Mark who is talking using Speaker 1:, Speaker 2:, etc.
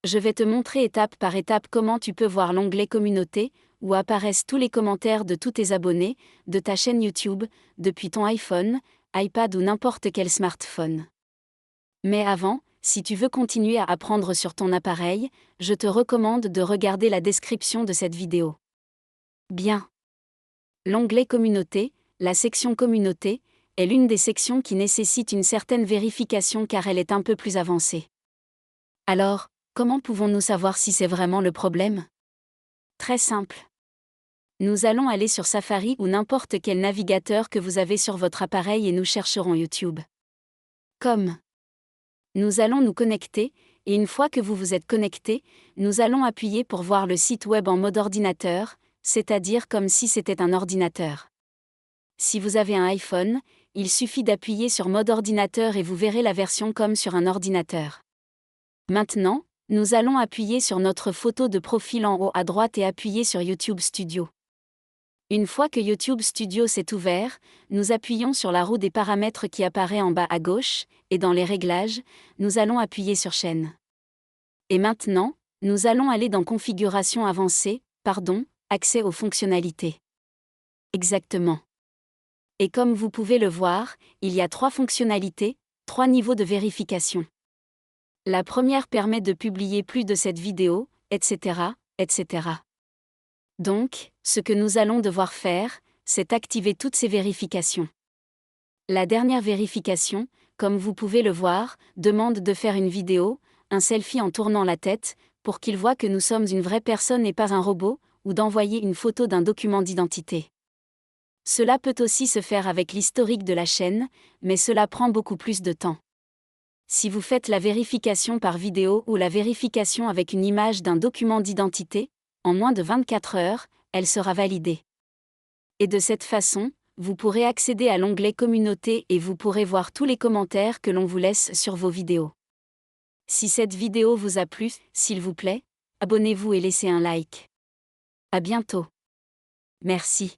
Speaker 1: Je vais te montrer étape par étape comment tu peux voir l'onglet Communauté, où apparaissent tous les commentaires de tous tes abonnés, de ta chaîne YouTube, depuis ton iPhone, iPad ou n'importe quel smartphone. Mais avant, si tu veux continuer à apprendre sur ton appareil, je te recommande de regarder la description de cette vidéo. Bien. L'onglet Communauté, la section Communauté, est l'une des sections qui nécessite une certaine vérification car elle est un peu plus avancée. Alors, comment pouvons-nous savoir si c'est vraiment le problème? Très simple. Nous allons aller sur Safari ou n'importe quel navigateur que vous avez sur votre appareil et nous chercherons YouTube. Nous allons nous connecter, et une fois que vous vous êtes connecté, nous allons appuyer pour voir le site web en mode ordinateur, c'est-à-dire comme si c'était un ordinateur. Si vous avez un iPhone, il suffit d'appuyer sur mode ordinateur et vous verrez la version comme sur un ordinateur. Maintenant, nous allons appuyer sur notre photo de profil en haut à droite et appuyer sur YouTube Studio. Une fois que YouTube Studio s'est ouvert, nous appuyons sur la roue des paramètres qui apparaît en bas à gauche, et dans les réglages, nous allons appuyer sur Chaîne. Et maintenant, nous allons aller dans Configuration avancée, accès aux fonctionnalités. Exactement. Et comme vous pouvez le voir, il y a 3 fonctionnalités, 3 niveaux de vérification. La première permet de publier plus de cette vidéo, etc., etc. Donc, ce que nous allons devoir faire, c'est activer toutes ces vérifications. La dernière vérification, comme vous pouvez le voir, demande de faire une vidéo, un selfie en tournant la tête, pour qu'il voit que nous sommes une vraie personne et pas un robot, ou d'envoyer une photo d'un document d'identité. Cela peut aussi se faire avec l'historique de la chaîne, mais cela prend beaucoup plus de temps. Si vous faites la vérification par vidéo ou la vérification avec une image d'un document d'identité, en moins de 24 heures, elle sera validée. Et de cette façon, vous pourrez accéder à l'onglet Communauté et vous pourrez voir tous les commentaires que l'on vous laisse sur vos vidéos. Si cette vidéo vous a plu, s'il vous plaît, abonnez-vous et laissez un like. À bientôt. Merci.